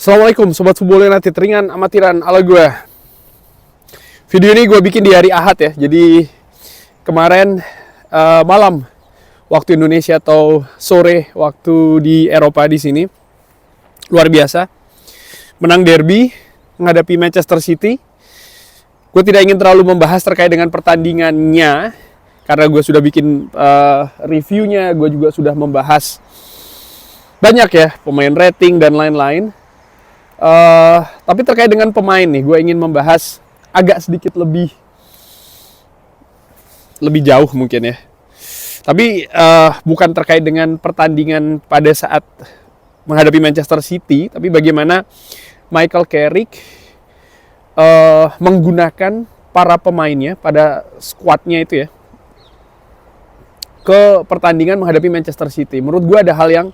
Assalamualaikum Sobat Fubolenatit, ringan amatiran ala gue. Video ini gue bikin di hari Ahad ya. Jadi kemarin malam waktu Indonesia atau sore waktu di Eropa di sini. Luar biasa. Menang derby menghadapi Manchester City. Gue tidak ingin terlalu membahas terkait dengan pertandingannya karena gue sudah bikin reviewnya, gue juga sudah membahas banyak ya, pemain rating dan lain-lain. Tapi terkait dengan pemain nih, gue ingin membahas agak sedikit lebih jauh mungkin ya. Tapi bukan terkait dengan pertandingan pada saat menghadapi Manchester City, tapi bagaimana Michael Carrick menggunakan para pemainnya pada skuadnya itu ya ke pertandingan menghadapi Manchester City. Menurut gue ada hal yang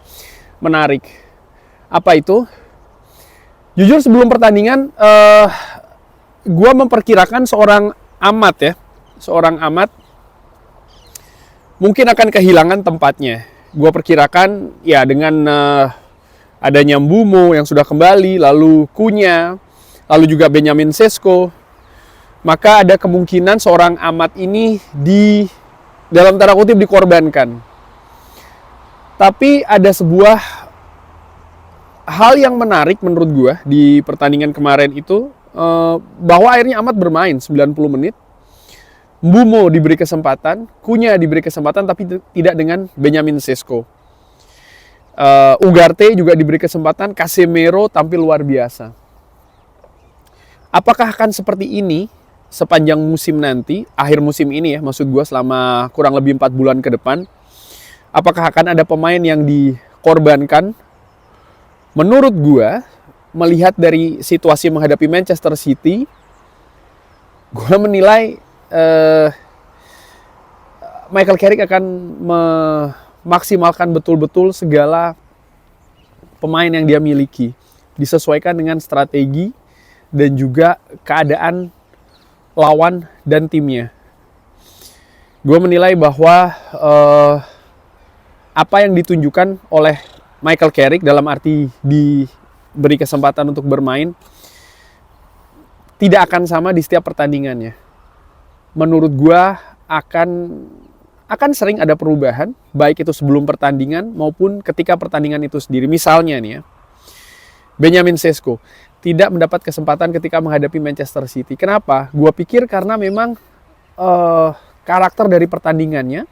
menarik. Apa itu? Jujur sebelum pertandingan, gue memperkirakan seorang amat mungkin akan kehilangan tempatnya. Gue perkirakan ya dengan adanya Mbeumo yang sudah kembali, lalu Cunha, lalu juga Benjamin Sesko, maka ada kemungkinan seorang amat ini dalam tanda kutip dikorbankan. Tapi ada sebuah hal yang menarik menurut gue di pertandingan kemarin itu, bahwa akhirnya amat bermain 90 menit. Mbeumo diberi kesempatan, Cunha diberi kesempatan, tapi tidak dengan Benjamin Sesko. Ugarte juga diberi kesempatan, Casemiro tampil luar biasa. Apakah akan seperti ini sepanjang musim nanti, akhir musim ini ya, maksud gue selama kurang lebih 4 bulan ke depan? Apakah akan ada pemain yang dikorbankan? Menurut gue, melihat dari situasi menghadapi Manchester City, gue menilai Michael Carrick akan memaksimalkan betul-betul segala pemain yang dia miliki, disesuaikan dengan strategi dan juga keadaan lawan dan timnya. Gue menilai bahwa apa yang ditunjukkan oleh Michael Carrick dalam arti diberi kesempatan untuk bermain tidak akan sama di setiap pertandingannya. Menurut gua akan sering ada perubahan, baik itu sebelum pertandingan maupun ketika pertandingan itu sendiri. Misalnya nih ya, Benjamin Sesko tidak mendapat kesempatan ketika menghadapi Manchester City. Kenapa? Gua pikir karena memang karakter dari pertandingannya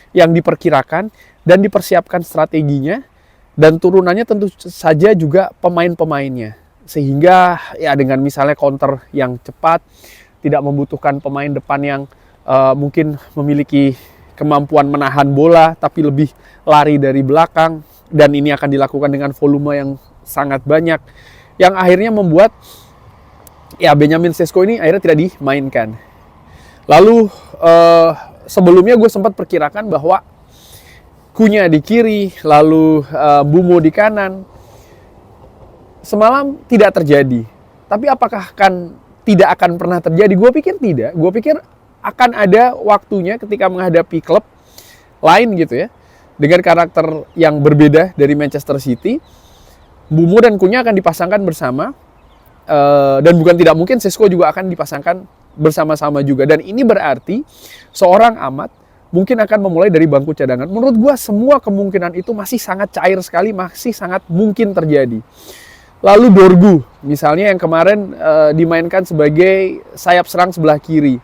yang diperkirakan dan dipersiapkan strateginya, dan turunannya tentu saja juga pemain-pemainnya. Sehingga ya dengan misalnya counter yang cepat, tidak membutuhkan pemain depan yang mungkin memiliki kemampuan menahan bola, tapi lebih lari dari belakang. Dan ini akan dilakukan dengan volume yang sangat banyak, yang akhirnya membuat ya Benjamin Sesko ini akhirnya tidak dimainkan. Lalu sebelumnya gue sempat perkirakan bahwa Cunha di kiri, lalu Mbeumo di kanan. Semalam tidak terjadi. Tapi apakah tidak akan pernah terjadi? Gue pikir tidak. Gue pikir akan ada waktunya ketika menghadapi klub lain gitu ya, dengan karakter yang berbeda dari Manchester City, Mbeumo dan Cunha akan dipasangkan bersama. Dan bukan tidak mungkin Sesko juga akan dipasangkan bersama-sama juga. Dan ini berarti seorang amat mungkin akan memulai dari bangku cadangan. Menurut gue semua kemungkinan itu masih sangat cair sekali, masih sangat mungkin terjadi. Lalu Dorgu, misalnya yang kemarin dimainkan sebagai sayap serang sebelah kiri.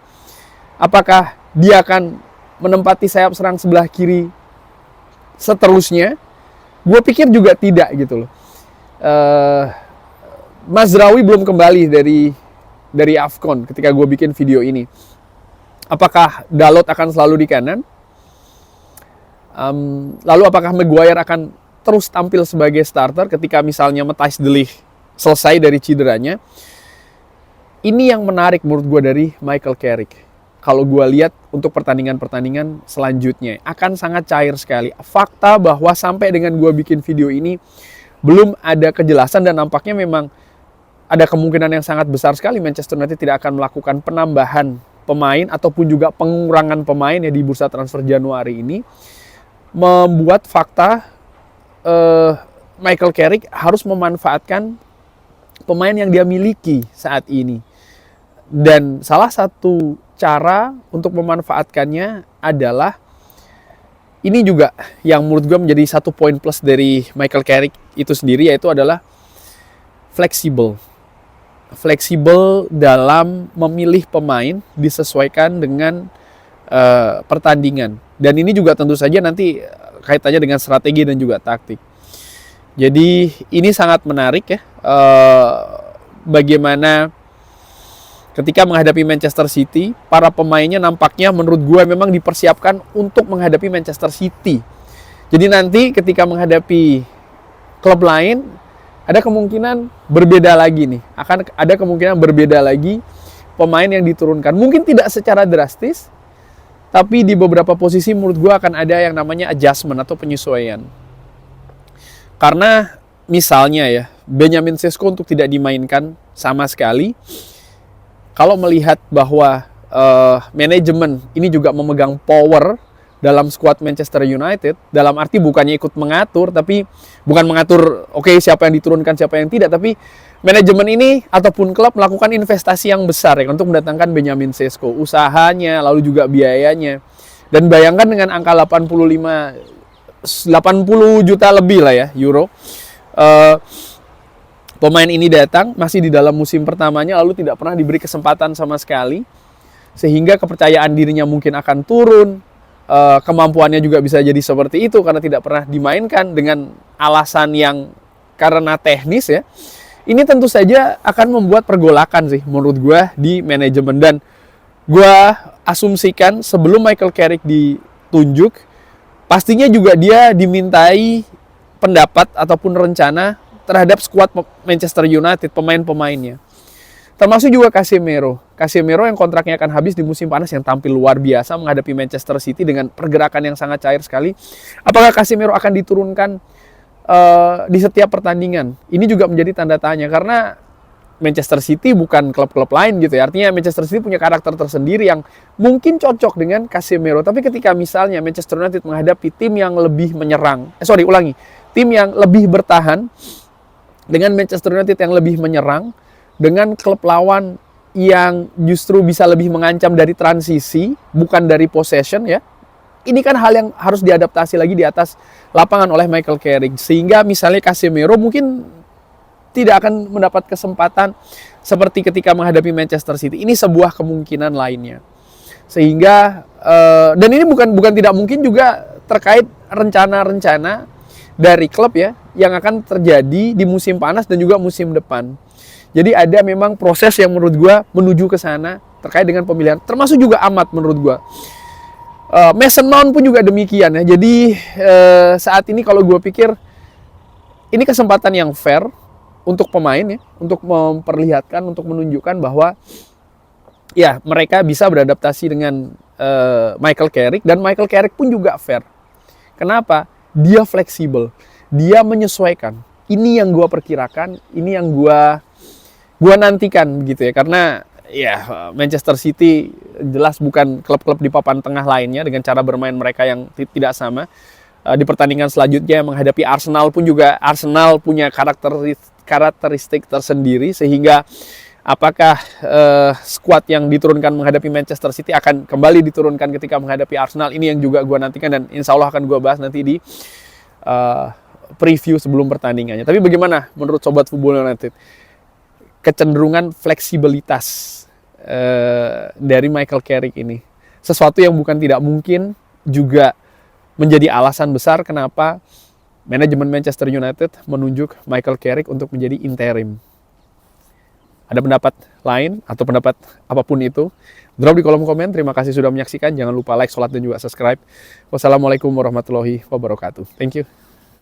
Apakah dia akan menempati sayap serang sebelah kiri seterusnya? Gue pikir juga tidak gitu loh. Mazraoui belum kembali dari AFCON ketika gue bikin video ini. Apakah Dalot akan selalu di kanan? Lalu apakah Maguire akan terus tampil sebagai starter ketika misalnya Matthijs de Ligt selesai dari cederanya? Ini yang menarik menurut gue dari Michael Carrick. Kalau gue lihat untuk pertandingan-pertandingan selanjutnya akan sangat cair sekali. Fakta bahwa sampai dengan gue bikin video ini belum ada kejelasan, dan nampaknya memang ada kemungkinan yang sangat besar sekali Manchester United tidak akan melakukan penambahan pemain ataupun juga pengurangan pemain ya di bursa transfer Januari ini, membuat fakta Michael Carrick harus memanfaatkan pemain yang dia miliki saat ini. Dan salah satu cara untuk memanfaatkannya adalah, ini juga yang menurut gue menjadi satu poin plus dari Michael Carrick itu sendiri, yaitu adalah fleksibel. Fleksibel dalam memilih pemain disesuaikan dengan pertandingan. Dan ini juga tentu saja nanti kaitannya dengan strategi dan juga taktik. Jadi ini sangat menarik ya, bagaimana ketika menghadapi Manchester City, para pemainnya nampaknya menurut gue memang dipersiapkan untuk menghadapi Manchester City. Jadi nanti ketika menghadapi klub lain, ada kemungkinan berbeda lagi nih. Akan ada kemungkinan berbeda lagi pemain yang diturunkan. Mungkin tidak secara drastis, tapi di beberapa posisi menurut gue akan ada yang namanya adjustment atau penyesuaian. Karena misalnya ya, Benjamin Sesko untuk tidak dimainkan sama sekali. Kalau melihat bahwa manajemen ini juga memegang power dalam skuad Manchester United, dalam arti bukannya ikut mengatur, tapi bukan mengatur siapa yang diturunkan, siapa yang tidak, tapi manajemen ini ataupun klub melakukan investasi yang besar ya untuk mendatangkan Benjamin Sesko, usahanya, lalu juga biayanya. Dan bayangkan dengan angka 80 juta lebih lah ya euro. Pemain ini datang masih di dalam musim pertamanya, lalu tidak pernah diberi kesempatan sama sekali, sehingga kepercayaan dirinya mungkin akan turun, kemampuannya juga bisa jadi seperti itu karena tidak pernah dimainkan dengan alasan yang karena teknis ya. Ini tentu saja akan membuat pergolakan sih menurut gue di manajemen. Dan gue asumsikan sebelum Michael Carrick ditunjuk, pastinya juga dia dimintai pendapat ataupun rencana terhadap skuad Manchester United, pemain-pemainnya. Termasuk juga Casemiro. Casemiro yang kontraknya akan habis di musim panas, yang tampil luar biasa menghadapi Manchester City dengan pergerakan yang sangat cair sekali. Apakah Casemiro akan diturunkan di setiap pertandingan? Ini juga menjadi tanda tanya, karena Manchester City bukan klub-klub lain gitu ya. Artinya Manchester City punya karakter tersendiri yang mungkin cocok dengan Casemiro. Tapi ketika misalnya Manchester United menghadapi tim yang lebih menyerang, tim yang lebih bertahan, dengan Manchester United yang lebih menyerang, dengan klub lawan yang justru bisa lebih mengancam dari transisi, bukan dari possession ya. Ini kan hal yang harus diadaptasi lagi di atas lapangan oleh Michael Carrick. Sehingga misalnya Casemiro mungkin tidak akan mendapat kesempatan seperti ketika menghadapi Manchester City. Ini sebuah kemungkinan lainnya. Sehingga, dan ini bukan tidak mungkin juga terkait rencana-rencana dari klub ya, yang akan terjadi di musim panas dan juga musim depan. Jadi ada memang proses yang menurut gue menuju ke sana terkait dengan pemilihan, termasuk juga Amat menurut gue. Mason Mount pun juga demikian ya. Jadi saat ini kalau gue pikir ini kesempatan yang fair untuk pemain ya, untuk memperlihatkan, untuk menunjukkan bahwa ya mereka bisa beradaptasi dengan Michael Carrick, dan Michael Carrick pun juga fair. Kenapa? Dia fleksibel, dia menyesuaikan. Ini yang gue perkirakan, ini yang gue nantikan gitu ya, karena ya Manchester City jelas bukan klub-klub di papan tengah lainnya dengan cara bermain mereka yang tidak sama. Di pertandingan selanjutnya menghadapi Arsenal pun juga Arsenal punya karakteristik tersendiri, sehingga apakah skuad yang diturunkan menghadapi Manchester City akan kembali diturunkan ketika menghadapi Arsenal, ini yang juga gue nantikan, dan insya Allah akan gue bahas nanti di preview sebelum pertandingannya. Tapi bagaimana menurut Sobat Football United? Kecenderungan fleksibilitas dari Michael Carrick ini, sesuatu yang bukan tidak mungkin juga menjadi alasan besar kenapa manajemen Manchester United menunjuk Michael Carrick untuk menjadi interim. Ada pendapat lain atau pendapat apapun itu, drop di kolom komen. Terima kasih sudah menyaksikan. Jangan lupa like, sholat, dan juga subscribe. Wassalamualaikum warahmatullahi wabarakatuh. Thank you.